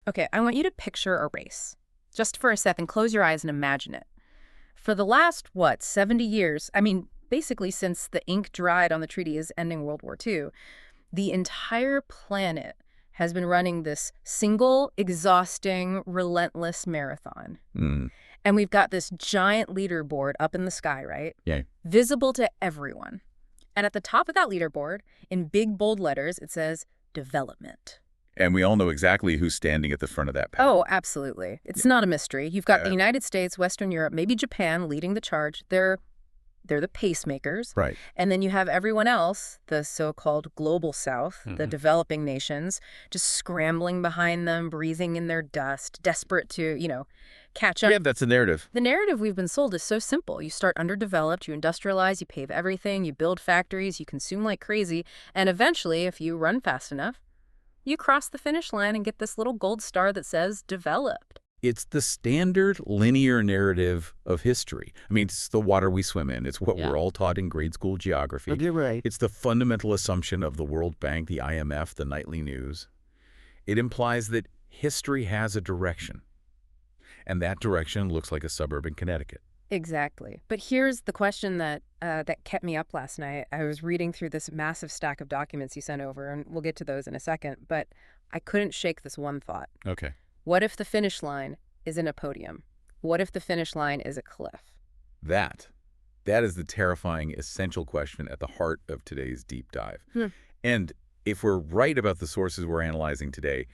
Okay, I want you to picture a race. Just for a second, close your eyes and imagine it. For the last, 70 years, basically since the ink dried on the treaties ending World War II, the entire planet has been running this single, exhausting, relentless marathon. Mm. And we've got this giant leaderboard up in the sky, right? Yeah. Visible to everyone. And at the top of that leaderboard, in big, bold letters, it says, development. And we all know exactly who's standing at the front of that path. Oh, absolutely. It's not a mystery. You've got the United States, Western Europe, maybe Japan leading the charge. They're the pacemakers. Right. And then you have everyone else, the so-called global south, the developing nations, just scrambling behind them, breathing in their dust, desperate to, catch up. Yeah, that's the narrative. The narrative we've been sold is so simple. You start underdeveloped, you industrialize, you pave everything, you build factories, you consume like crazy, and eventually, if you run fast enough, you cross the finish line and get this little gold star that says developed. It's the standard linear narrative of history. It's the water we swim in. It's what we're all taught in grade school geography. You're right. It's the fundamental assumption of the World Bank, the IMF, the nightly news. It implies that history has a direction, and that direction looks like a suburb in Connecticut. Exactly. But here's the question that kept me up last night. I was reading through this massive stack of documents you sent over, and we'll get to those in a second, but I couldn't shake this one thought. Okay. What if the finish line isn't a podium? What if the finish line is a cliff? That is the terrifying, essential question at the heart of today's deep dive. And if we're right about the sources we're analyzing today,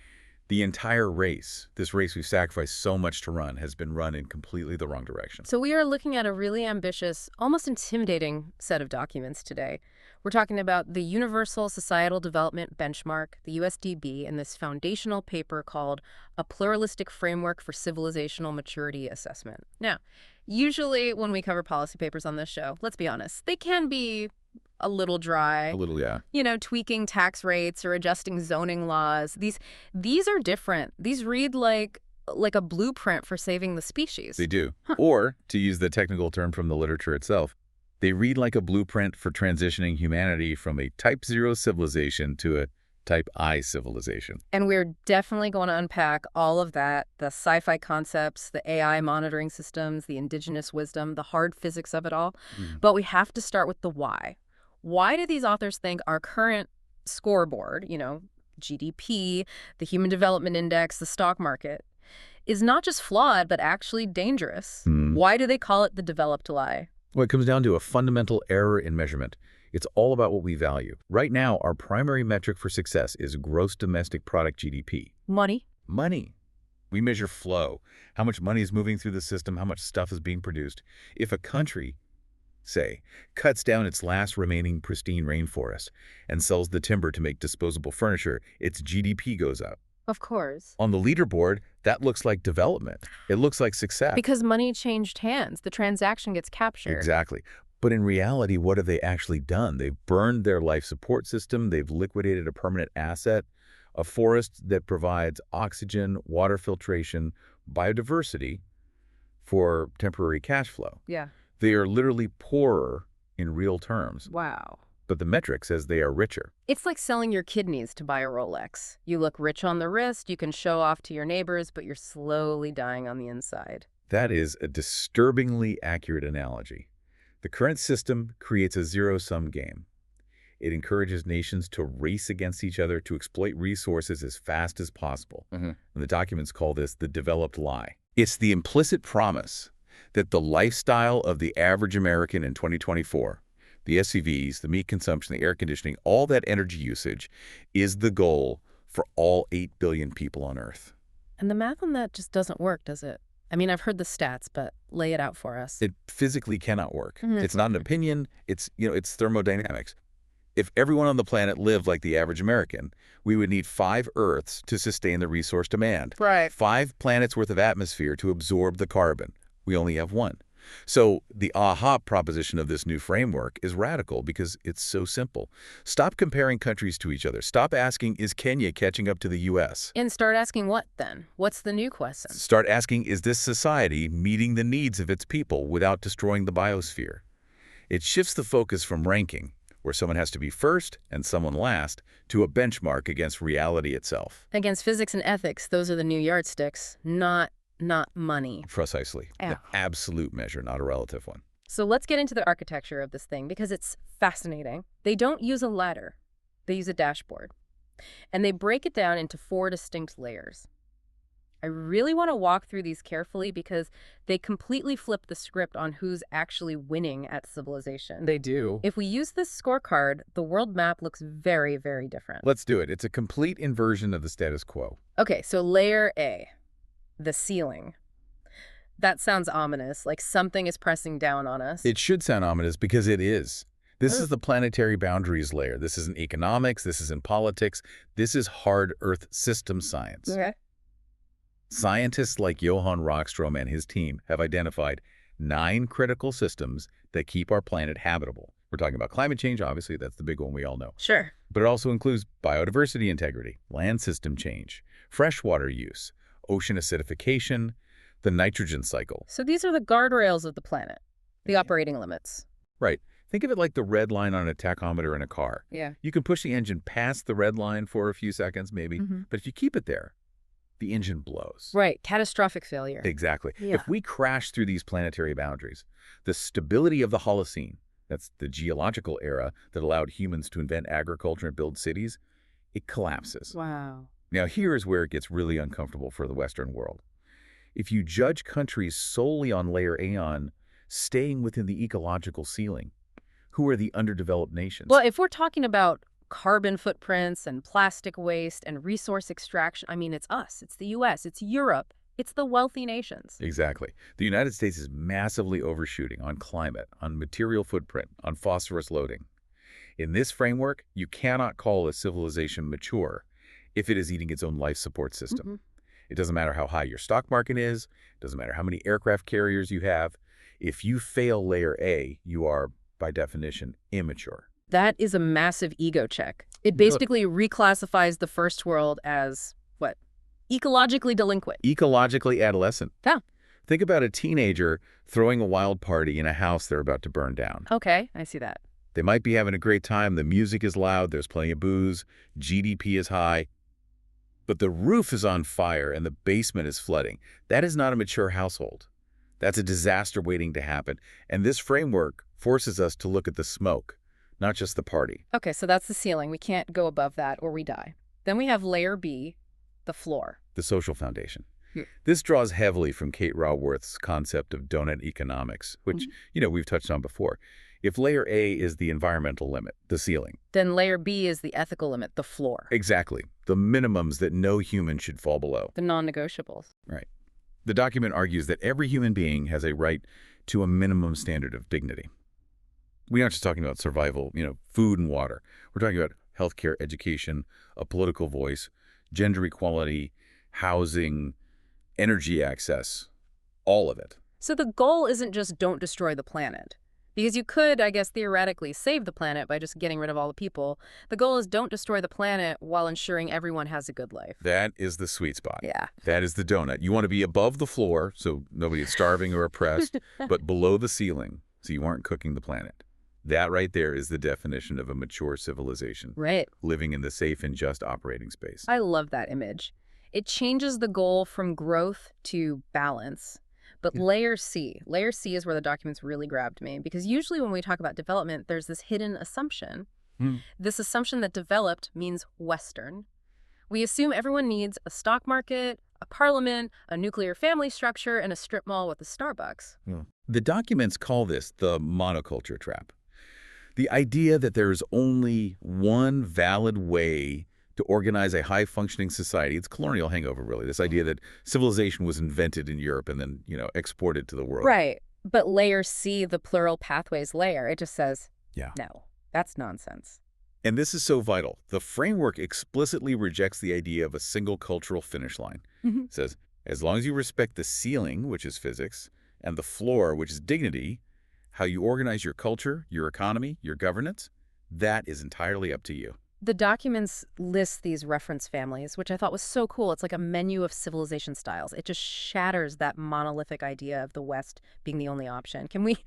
the entire race, this race we've sacrificed so much to run, has been run in completely the wrong direction. So we are looking at a really ambitious, almost intimidating set of documents today. We're talking about the Universal Societal Development Benchmark, the USDB, and this foundational paper called A Pluralistic Framework for Civilizational Maturity Assessment. Now, usually when we cover policy papers on this show, let's be honest, they can be a little dry. A little, yeah. Tweaking tax rates or adjusting zoning laws. These are different. These read like a blueprint for saving the species. They do. Or, to use the technical term from the literature itself, they read like a blueprint for transitioning humanity from a Type 0 civilization to a Type I civilization. And we're definitely going to unpack all of that, the sci-fi concepts, the AI monitoring systems, the indigenous wisdom, the hard physics of it all. But we have to start with the why. Why do these authors think our current scoreboard, GDP, the Human Development Index, the stock market, is not just flawed, but actually dangerous? Why do they call it the developed lie? Well, it comes down to a fundamental error in measurement. It's all about what we value. Right now, our primary metric for success is gross domestic product GDP. Money. Money. We measure flow, how much money is moving through the system, how much stuff is being produced. If a country, say, cuts down its last remaining pristine rainforest and sells the timber to make disposable furniture, its GDP goes up. Of course. On the leaderboard, that looks like development. It looks like success. Because money changed hands. The transaction gets captured. Exactly. But in reality, what have they actually done? They've burned their life support system. They've liquidated a permanent asset, a forest that provides oxygen, water filtration, biodiversity for temporary cash flow. Yeah. They are literally poorer in real terms. Wow. But the metric says they are richer. It's like selling your kidneys to buy a Rolex. You look rich on the wrist, you can show off to your neighbors, but you're slowly dying on the inside. That is a disturbingly accurate analogy. The current system creates a zero-sum game. It encourages nations to race against each other to exploit resources as fast as possible. And the documents call this the developed lie. It's the implicit promise that the lifestyle of the average American in 2024, the SUVs, the meat consumption, the air conditioning, all that energy usage is the goal for all 8 billion people on Earth. And the math on that just doesn't work, does it? I've heard the stats, but lay it out for us. It physically cannot work. It's not an opinion. It's thermodynamics. If everyone on the planet lived like the average American, we would need 5 Earths to sustain the resource demand. Right. 5 planets worth of atmosphere to absorb the carbon. We only have 1. So the aha proposition of this new framework is radical because it's so simple. Stop comparing countries to each other. Stop asking, is Kenya catching up to the U.S.? And start asking what then? What's the new question? Start asking, is this society meeting the needs of its people without destroying the biosphere? It shifts the focus from ranking, where someone has to be first and someone last, to a benchmark against reality itself. Against physics and ethics, those are the new yardsticks, not money. Precisely. The Yeah. absolute measure, not a relative one. So let's get into the architecture of this thing because it's fascinating. They don't use a ladder. They use a dashboard. And they break it down into 4 distinct layers. I really want to walk through these carefully because they completely flip the script on who's actually winning at civilization. They do. If we use this scorecard, the world map looks very, very different. Let's do it. It's a complete inversion of the status quo. Okay, so layer A, the ceiling. That sounds ominous, like something is pressing down on us. It should sound ominous because it is. This is the planetary boundaries layer. This is in economics. This is in politics. This is hard Earth system science. Okay. Scientists like Johann Rockstrom and his team have identified 9 critical systems that keep our planet habitable. We're talking about climate change, obviously. That's the big one we all know. Sure. But it also includes biodiversity integrity, land system change, freshwater use, ocean acidification, the nitrogen cycle. So these are the guardrails of the planet, the operating limits. Right. Think of it like the red line on a tachometer in a car. Yeah. You can push the engine past the red line for a few seconds, maybe, but if you keep it there, the engine blows. Right. Catastrophic failure. Exactly. Yeah. If we crash through these planetary boundaries, the stability of the Holocene, that's the geological era that allowed humans to invent agriculture and build cities, it collapses. Wow. Now, here's where it gets really uncomfortable for the Western world. If you judge countries solely on layer Aeon, staying within the ecological ceiling, who are the underdeveloped nations? Well, if we're talking about carbon footprints and plastic waste and resource extraction, I mean, it's us, it's the US, it's Europe, it's the wealthy nations. Exactly. The United States is massively overshooting on climate, on material footprint, on phosphorus loading. In this framework, you cannot call a civilization mature if it is eating its own life support system. It doesn't matter how high your stock market is, it doesn't matter how many aircraft carriers you have. If you fail layer A, you are, by definition, immature. That is a massive ego check. It basically reclassifies the first world as, what, ecologically delinquent. Ecologically adolescent. Yeah. Think about a teenager throwing a wild party in a house they're about to burn down. Okay, I see that. They might be having a great time, the music is loud, there's plenty of booze, GDP is high, but the roof is on fire and the basement is flooding. That is not a mature household. That's a disaster waiting to happen. And this framework forces us to look at the smoke, not just the party. Okay, so that's the ceiling. We can't go above that or we die. Then we have layer B, the floor. The social foundation. This draws heavily from Kate Raworth's concept of donut economics, which, we've touched on before. If layer A is the environmental limit, the ceiling. Then layer B is the ethical limit, the floor. Exactly. The minimums that no human should fall below. The non-negotiables. Right. The document argues that every human being has a right to a minimum standard of dignity. We aren't just talking about survival, food and water. We're talking about healthcare, education, a political voice, gender equality, housing, energy access, all of it. So the goal isn't just don't destroy the planet. Because you could, I guess, theoretically save the planet by just getting rid of all the people. The goal is don't destroy the planet while ensuring everyone has a good life. That is the sweet spot. Yeah. That is the donut. You want to be above the floor so nobody is starving or oppressed, but below the ceiling so you aren't cooking the planet. That right there is the definition of a mature civilization. Right. Living in the safe and just operating space. I love that image. It changes the goal from growth to balance. But layer C is where the documents really grabbed me, because usually when we talk about development, there's this hidden assumption. This assumption that developed means Western. We assume everyone needs a stock market, a parliament, a nuclear family structure, and a strip mall with a Starbucks. The documents call this the monoculture trap. The idea that there is only one valid way to organize a high-functioning society. It's colonial hangover, really. This idea that civilization was invented in Europe and then, exported to the world. Right. But layer C, the plural pathways layer, it just says, no, that's nonsense. And this is so vital. The framework explicitly rejects the idea of a single cultural finish line. It says, as long as you respect the ceiling, which is physics, and the floor, which is dignity, how you organize your culture, your economy, your governance, that is entirely up to you. The documents list these reference families, which I thought was so cool. It's like a menu of civilization styles. It just shatters that monolithic idea of the West being the only option. Can we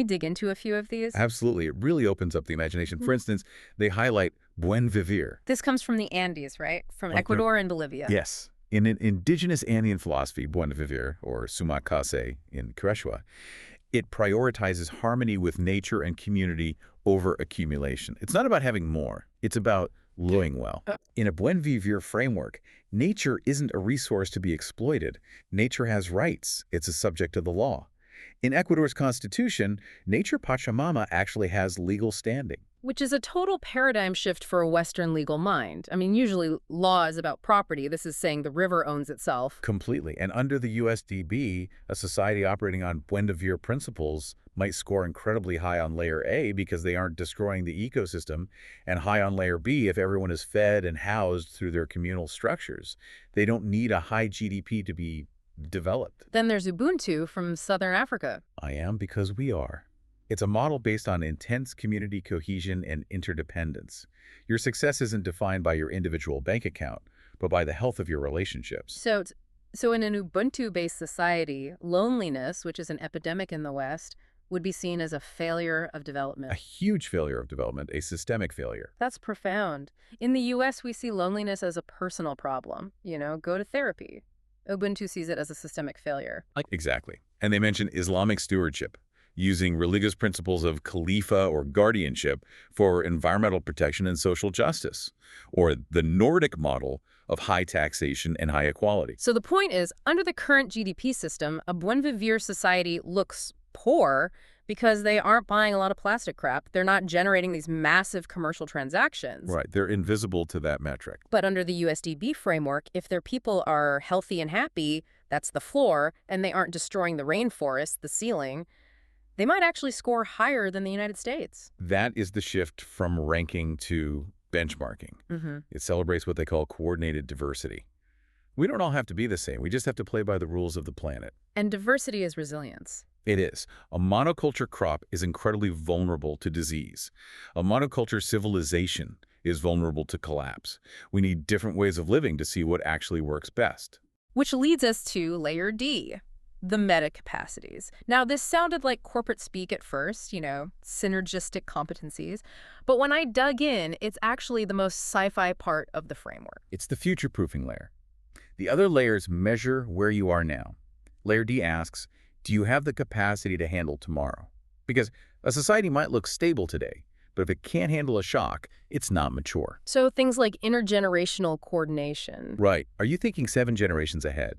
dig into a few of these? Absolutely. It really opens up the imagination. For instance, they highlight buen vivir. This comes from the Andes, right? From Ecuador and Bolivia. Yes. In an indigenous Andean philosophy, buen vivir, or sumakase in Quechua, it prioritizes harmony with nature and community over accumulation. It's not about having more. It's about living well. In a buen vivir framework, nature isn't a resource to be exploited. Nature has rights. It's a subject of the law. In Ecuador's constitution, nature Pachamama actually has legal standing. Which is a total paradigm shift for a Western legal mind. I mean, usually law is about property. This is saying the river owns itself. Completely. And under the USDB, a society operating on buen vivir principles might score incredibly high on layer A because they aren't destroying the ecosystem, and high on layer B if everyone is fed and housed through their communal structures. They don't need a high GDP to be developed. Then there's Ubuntu from Southern Africa. I am because we are. It's a model based on intense community cohesion and interdependence. Your success isn't defined by your individual bank account, but by the health of your relationships. So in an Ubuntu-based society, loneliness, which is an epidemic in the West, would be seen as a failure of development. A huge failure of development, a systemic failure. That's profound. In the U.S., we see loneliness as a personal problem. Go to therapy. Ubuntu sees it as a systemic failure. Exactly. And they mention Islamic stewardship, using religious principles of khalifa or guardianship for environmental protection and social justice, or the Nordic model of high taxation and high equality. So the point is, under the current GDP system, a buen vivir society looks poor because they aren't buying a lot of plastic crap. They're not generating these massive commercial transactions. Right. They're invisible to that metric. But under the USDB framework, if their people are healthy and happy, that's the floor, and they aren't destroying the rainforest, the ceiling, they might actually score higher than the United States. That is the shift from ranking to benchmarking. It celebrates what they call coordinated diversity. We don't all have to be the same. We just have to play by the rules of the planet. And diversity is resilience. It is. A monoculture crop is incredibly vulnerable to disease. A monoculture civilization is vulnerable to collapse. We need different ways of living to see what actually works best. Which leads us to layer D, the meta capacities. Now, this sounded like corporate speak at first, synergistic competencies. But when I dug in, it's actually the most sci-fi part of the framework. It's the future-proofing layer. The other layers measure where you are now. Layer D asks, do you have the capacity to handle tomorrow? Because a society might look stable today, but if it can't handle a shock, it's not mature. So things like intergenerational coordination. Right. Are you thinking 7 generations ahead?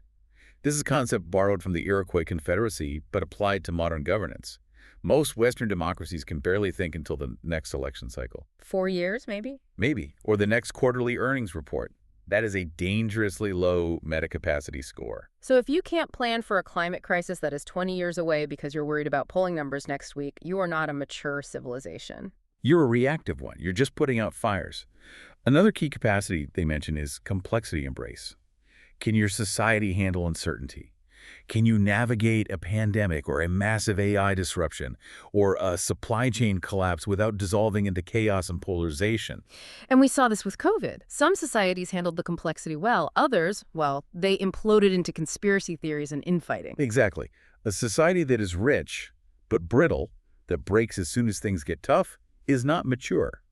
This is a concept borrowed from the Iroquois Confederacy, but applied to modern governance. Most Western democracies can barely think until the next election cycle. 4 years, maybe? Maybe. Or the next quarterly earnings report. That is a dangerously low metacapacity score. So if you can't plan for a climate crisis that is 20 years away because you're worried about polling numbers next week, you are not a mature civilization. You're a reactive one. You're just putting out fires. Another key capacity they mention is complexity embrace. Can your society handle uncertainty? Can you navigate a pandemic or a massive AI disruption or a supply chain collapse without dissolving into chaos and polarization? And we saw this with COVID. Some societies handled the complexity well. Others, well, they imploded into conspiracy theories and infighting. Exactly. A society that is rich but brittle, that breaks as soon as things get tough, is not mature.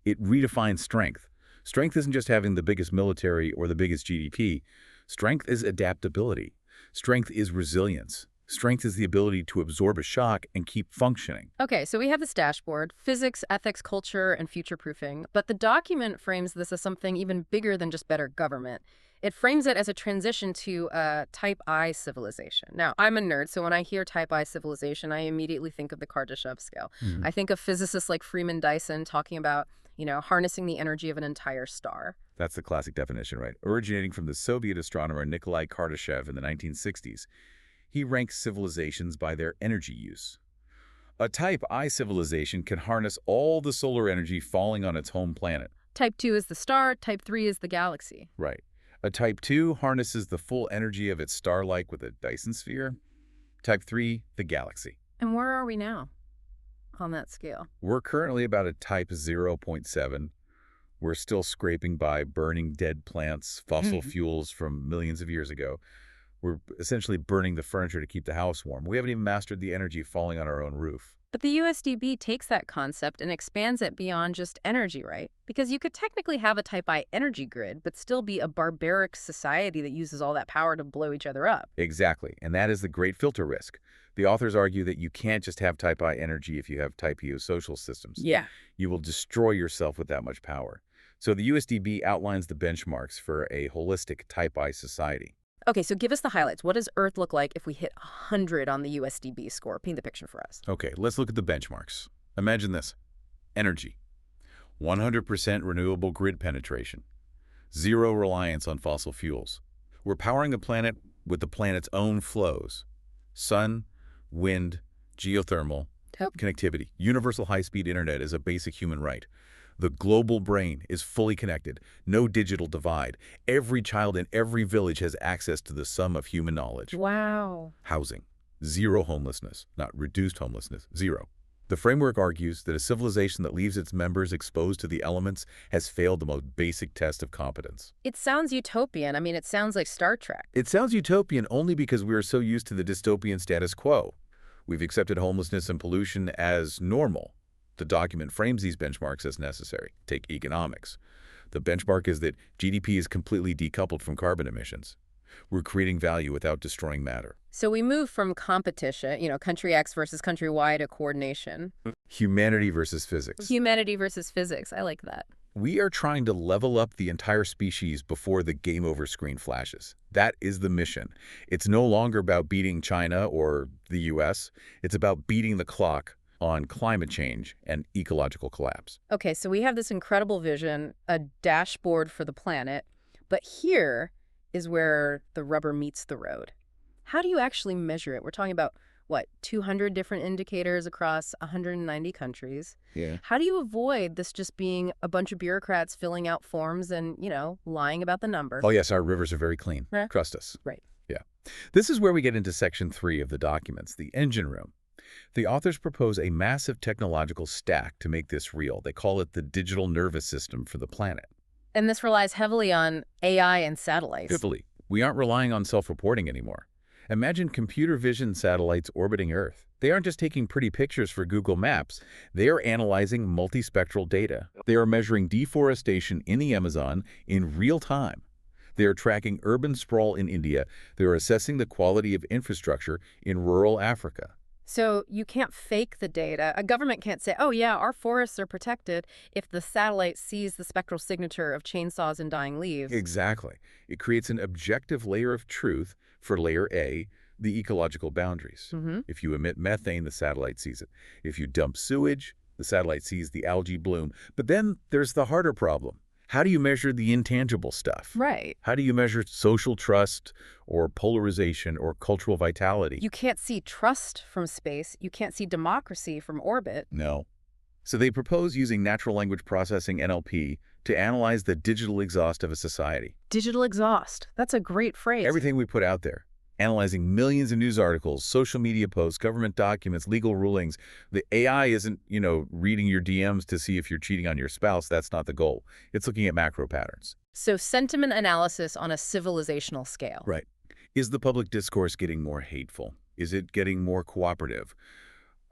It redefines strength. Strength isn't just having the biggest military or the biggest GDP. Strength is adaptability. Strength is resilience. Strength is the ability to absorb a shock and keep functioning. Okay, so we have this dashboard, physics, ethics, culture, and future-proofing. But the document frames this as something even bigger than just better government. It frames it as a transition to a Type I civilization. Now, I'm a nerd, so when I hear Type I civilization, I immediately think of the Kardashev scale. I think of physicists like Freeman Dyson talking about, harnessing the energy of an entire star. That's the classic definition, right? Originating from the Soviet astronomer Nikolai Kardashev in the 1960s, he ranks civilizations by their energy use. A Type I civilization can harness all the solar energy falling on its home planet. Type 2 is the star, Type 3 is the galaxy. Right. A Type 2 harnesses the full energy of its star-like with a Dyson sphere. Type 3, the galaxy. And where are we now on that scale? We're currently about a Type 0.7, We're still scraping by, burning dead plants, fossil fuels from millions of years ago. We're essentially burning the furniture to keep the house warm. We haven't even mastered the energy falling on our own roof. But the USDB takes that concept and expands it beyond just energy, right? Because you could technically have a Type I energy grid, but still be a barbaric society that uses all that power to blow each other up. Exactly, and that is the great filter risk. The authors argue that you can't just have Type I energy if you have Type E social systems. Yeah. You will destroy yourself with that much power. So the USDB outlines the benchmarks for a holistic Type I society. Okay, so give us the highlights. What does Earth look like if we hit 100 on the USDB score? Paint the picture for us. Okay, let's look at the benchmarks. Imagine this. Energy. 100% renewable grid penetration. Zero reliance on fossil fuels. We're powering the planet with the planet's own flows. Sun, wind, geothermal, Yep. connectivity. Universal high-speed internet is a basic human right. The global brain is fully connected. No digital divide. Every child in every village has access to the sum of human knowledge. Wow. Housing. Zero homelessness. Not reduced homelessness. Zero. The framework argues that a civilization that leaves its members exposed to the elements has failed the most basic test of competence. It sounds utopian. I mean, it sounds like Star Trek. It sounds utopian only because we are so used to the dystopian status quo. We've accepted homelessness and pollution as normal. The document frames these benchmarks as necessary. Take economics. The benchmark is that GDP is completely decoupled from carbon emissions. We're creating value without destroying matter. So we move from competition, country X versus country Y, to coordination. Humanity versus physics. Humanity versus physics. I like that. We are trying to level up the entire species before the game over screen flashes. That is the mission. It's no longer about beating China or the US. It's about beating the clock on climate change and ecological collapse. Okay, so we have this incredible vision, a dashboard for the planet, but here is where the rubber meets the road. How do you actually measure it? We're talking about, 200 different indicators across 190 countries. Yeah. How do you avoid this just being a bunch of bureaucrats filling out forms and, lying about the number? Oh, yes, our rivers are very clean. Eh. Trust us. Right. Yeah. This is where we get into Section 3 of the documents, the engine room. The authors propose a massive technological stack to make this real. They call it the digital nervous system for the planet. And this relies heavily on AI and satellites. Heavily. We aren't relying on self-reporting anymore. Imagine computer vision satellites orbiting Earth. They aren't just taking pretty pictures for Google Maps. They are analyzing multispectral data. They are measuring deforestation in the Amazon in real time. They are tracking urban sprawl in India. They are assessing the quality of infrastructure in rural Africa. So you can't fake the data. A government can't say, oh yeah, our forests are protected if the satellite sees the spectral signature of chainsaws and dying leaves. Exactly. It creates an objective layer of truth for layer A, the ecological boundaries. If you emit methane, the satellite sees it. If you dump sewage, the satellite sees the algae bloom. But then there's the harder problem. How do you measure the intangible stuff? Right. How do you measure social trust or polarization or cultural vitality? You can't see trust from space. You can't see democracy from orbit. No. So they propose using natural language processing, NLP, to analyze the digital exhaust of a society. Digital exhaust. That's a great phrase. Everything we put out there. Analyzing millions of news articles, social media posts, government documents, legal rulings. The AI isn't, reading your DMs to see if you're cheating on your spouse. That's not the goal. It's looking at macro patterns. So sentiment analysis on a civilizational scale. Right. Is the public discourse getting more hateful? Is it getting more cooperative?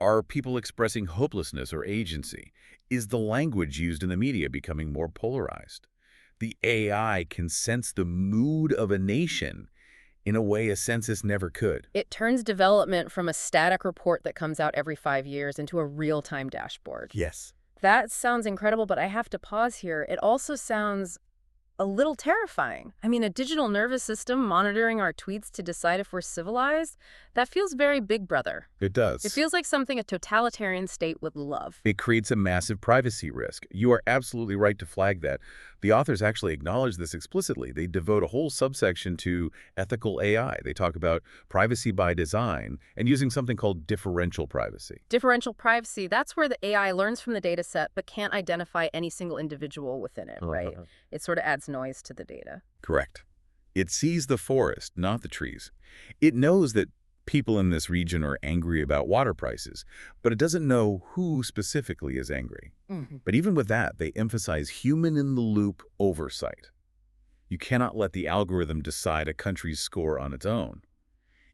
Are people expressing hopelessness or agency? Is the language used in the media becoming more polarized? The AI can sense the mood of a nation in a way a census never could. It turns development from a static report that comes out every 5 years into a real-time dashboard. Yes. That sounds incredible, but I have to pause here. It also sounds a little terrifying. I mean, a digital nervous system monitoring our tweets to decide if we're civilized, that feels very Big Brother. It does. It feels like something a totalitarian state would love. It creates a massive privacy risk. You are absolutely right to flag that. The authors actually acknowledge this explicitly. They devote a whole subsection to ethical AI. They talk about privacy by design and using something called differential privacy. Differential privacy, that's where the AI learns from the data set but can't identify any single individual within it, right? It sort of adds noise to the data. Correct. It sees the forest, not the trees. It knows that People in this region are angry about water prices, but it doesn't know who specifically is angry. But even with that, they emphasize human-in-the-loop oversight. You cannot let the algorithm decide a country's score on its own.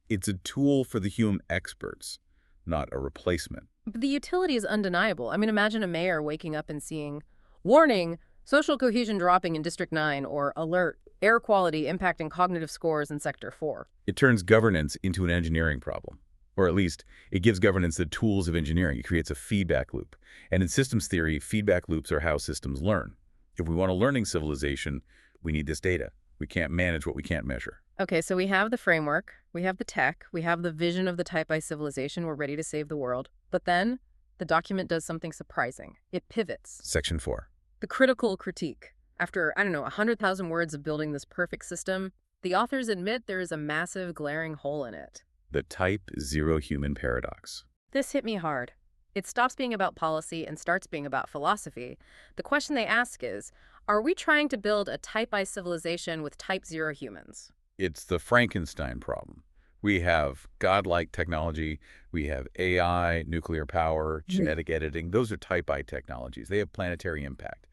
It's a tool for the human experts, not a replacement. But the utility is undeniable. I mean, imagine a mayor waking up and seeing, warning, social cohesion dropping in District 9, or alert, air quality impacting cognitive scores in Sector 4. It turns governance into an engineering problem. Or at least, it gives governance the tools of engineering. It creates a feedback loop. And in systems theory, feedback loops are how systems learn. If we want a learning civilization, we need this data. We can't manage what we can't measure. Okay, so we have the framework, we have the tech, we have the vision of the Type I civilization, we're ready to save the world. But then, the document does something surprising. It pivots. Section 4. The critical critique. After, 100,000 words of building this perfect system, the authors admit there is a massive glaring hole in it. The Type Zero Human Paradox. This hit me hard. It stops being about policy and starts being about philosophy. The question they ask is, are we trying to build a Type I civilization with Type 0 humans? It's the Frankenstein problem. We have godlike technology, we have AI, nuclear power, genetic editing. Those are Type I technologies. They have planetary impact.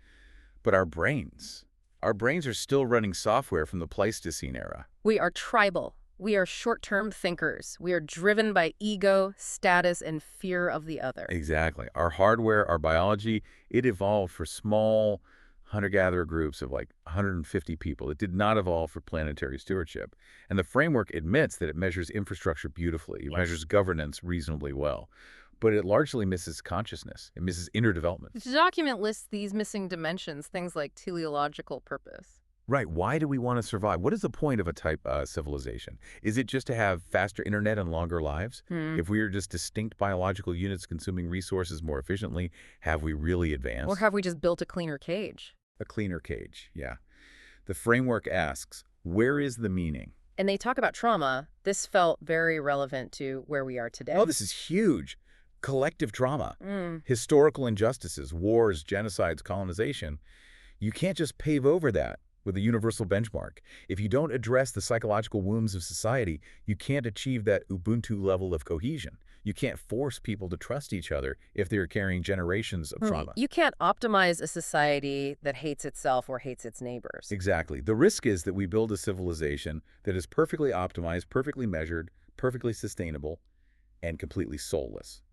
But our brains are still running software from the Pleistocene era. We are tribal. We are short-term thinkers. We are driven by ego, status, and fear of the other. Exactly. Our hardware, our biology, it evolved for small hunter-gatherer groups of like 150 people. It did not evolve for planetary stewardship. And the framework admits that it measures infrastructure beautifully. It measures governance reasonably well. But it largely misses consciousness. It misses inner development. The document lists these missing dimensions, things like teleological purpose. Right. Why do we want to survive? What is the point of a Type civilization? Is it just to have faster internet and longer lives? If we are just distinct biological units consuming resources more efficiently, have we really advanced? Or have we just built a cleaner cage? A cleaner cage, yeah. The framework asks, where is the meaning? And they talk about trauma. This felt very relevant to where we are today. Oh, this is huge. Collective trauma, historical injustices, wars, genocides, colonization. You can't just pave over that with a universal benchmark. If you don't address the psychological wounds of society, you can't achieve that Ubuntu level of cohesion. You can't force people to trust each other if they're carrying generations of trauma. You can't optimize a society that hates itself or hates its neighbors. Exactly. The risk is that we build a civilization that is perfectly optimized, perfectly measured, perfectly sustainable, and completely soulless.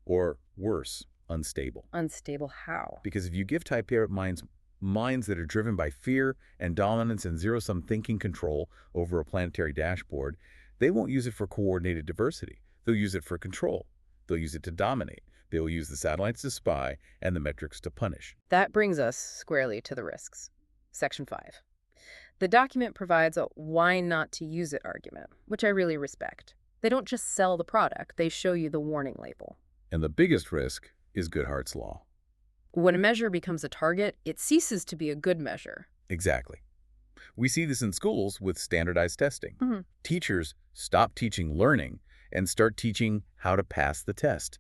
Or worse, unstable. Unstable how? Because if you give Type A minds that are driven by fear and dominance and zero-sum thinking control over a planetary dashboard, they won't use it for coordinated diversity. They'll use it for control. They'll use it to dominate. They'll use the satellites to spy and the metrics to punish. That brings us squarely to the risks. Section 5. The document provides a why not to use it argument, which I really respect. They don't just sell the product, they show you the warning label. And the biggest risk is Goodhart's law. When a measure becomes a target, it ceases to be a good measure. Exactly. We see this in schools with standardized testing. Teachers stop teaching learning and start teaching how to pass the test.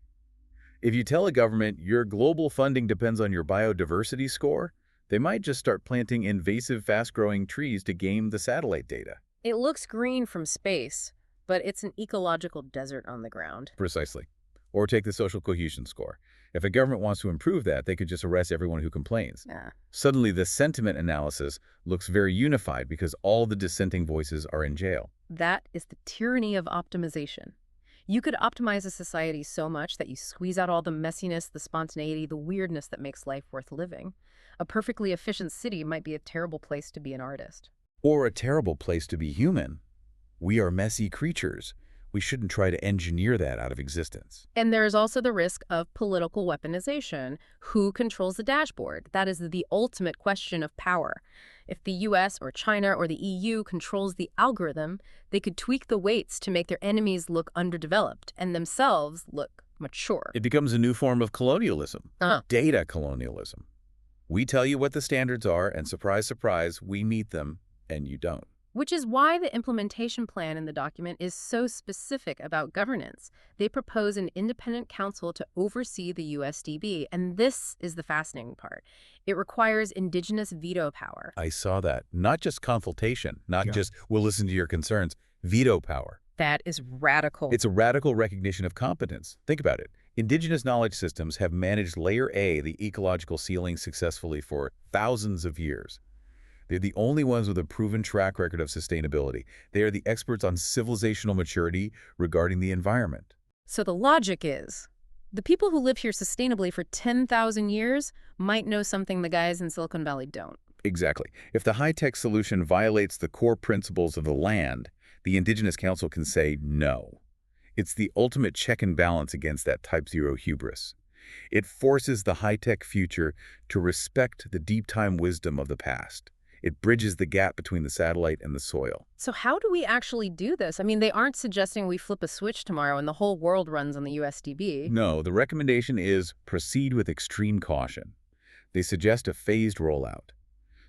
If you tell a government your global funding depends on your biodiversity score, they might just start planting invasive, fast-growing trees to game the satellite data. It looks green from space, but it's an ecological desert on the ground. Precisely. Or take the social cohesion score. If a government wants to improve that, they could just arrest everyone who complains. Suddenly, the sentiment analysis looks very unified because all the dissenting voices are in jail. That is the tyranny of optimization. You could optimize a society so much that you squeeze out all the messiness, the spontaneity, the weirdness that makes life worth living. A perfectly efficient city might be a terrible place to be an artist. Or a terrible place to be human. We are messy creatures. We shouldn't try to engineer that out of existence. And there is also the risk of political weaponization. Who controls the dashboard? That is the ultimate question of power. If the US or China or the EU controls the algorithm, they could tweak the weights to make their enemies look underdeveloped and themselves look mature. It becomes a new form of colonialism, data colonialism. We tell you what the standards are, and surprise, surprise, we meet them, and you don't. Which is why the implementation plan in the document is so specific about governance. They propose an independent council to oversee the USDB, and this is the fascinating part. It requires indigenous veto power. I saw that. Not just consultation, not just, we'll listen to your concerns, veto power. That is radical. It's a radical recognition of competence. Think about it. Indigenous knowledge systems have managed layer A, the ecological ceiling, successfully for thousands of years. They're the only ones with a proven track record of sustainability. They are the experts on civilizational maturity regarding the environment. So the logic is, the people who live here sustainably for 10,000 years might know something the guys in Silicon Valley don't. Exactly. If the high-tech solution violates the core principles of the land, the Indigenous Council can say no. It's the ultimate check and balance against that Type Zero hubris. It forces the high-tech future to respect the deep-time wisdom of the past. It bridges the gap between the satellite and the soil. So how do we actually do this? I mean, they aren't suggesting we flip a switch tomorrow and the whole world runs on the USDB. No, the recommendation is proceed with extreme caution. They suggest a phased rollout.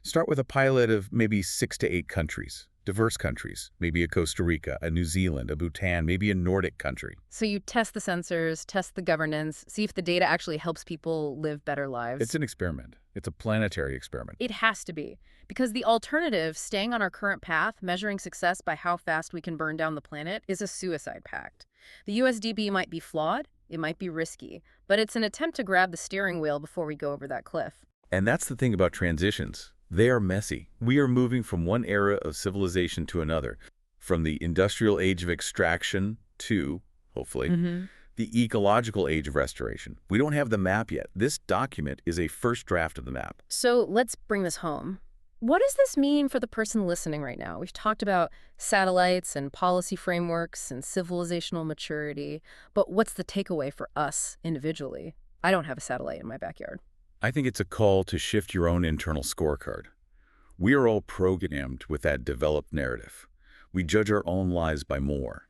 Start with a pilot of maybe 6 to 8 countries, diverse countries, maybe a Costa Rica, a New Zealand, a Bhutan, maybe a Nordic country. So you test the sensors, test the governance, see if the data actually helps people live better lives. It's an experiment. It's a planetary experiment. It has to be. Because the alternative, staying on our current path, measuring success by how fast we can burn down the planet, is a suicide pact. The USDB might be flawed, it might be risky, but it's an attempt to grab the steering wheel before we go over that cliff. And that's the thing about transitions. They are messy. We are moving from one era of civilization to another, from the industrial age of extraction to, hopefully, the ecological age of restoration. We don't have the map yet. This document is a first draft of the map. So let's bring this home. What does this mean for the person listening right now? We've talked about satellites and policy frameworks and civilizational maturity, but what's the takeaway for us individually? I don't have a satellite in my backyard. I think it's a call to shift your own internal scorecard. We are all programmed with that developed narrative. We judge our own lives by more.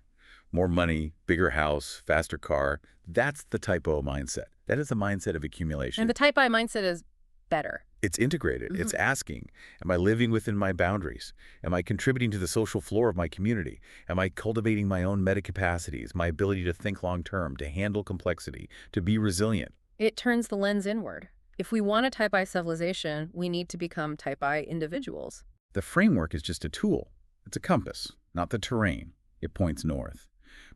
More money, bigger house, faster car. That's the Type O mindset. That is the mindset of accumulation. And the Type I mindset is better. It's integrated. It's asking, am I living within my boundaries? Am I contributing to the social floor of my community? Am I cultivating my own meta capacities, my ability to think long-term, to handle complexity, to be resilient? It turns the lens inward. If we want a Type I civilization, we need to become Type I individuals. The framework is just a tool. It's a compass, not the terrain. It points north.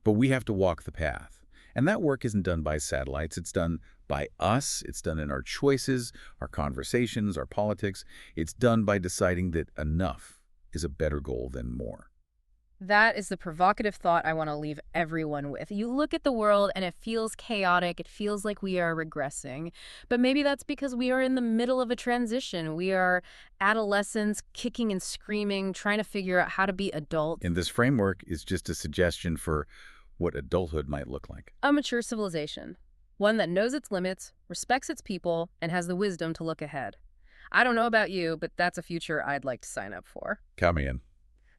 But we have to walk the path. And that work isn't done by satellites. It's done by us. It's done in our choices, our conversations, our politics. It's done by deciding that enough is a better goal than more. That is the provocative thought I want to leave everyone with. You look at the world and it feels chaotic. It feels like we are regressing. But maybe that's because we are in the middle of a transition. We are adolescents kicking and screaming, trying to figure out how to be adults. And this framework is just a suggestion for what adulthood might look like. A mature civilization. One that knows its limits, respects its people, and has the wisdom to look ahead. I don't know about you, but that's a future I'd like to sign up for. Count me in.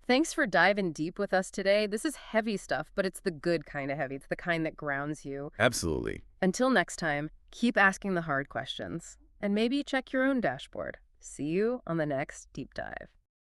Thanks for diving deep with us today. This is heavy stuff, but it's the good kind of heavy. It's the kind that grounds you. Absolutely. Until next time, keep asking the hard questions. And maybe check your own dashboard. See you on the next Deep Dive.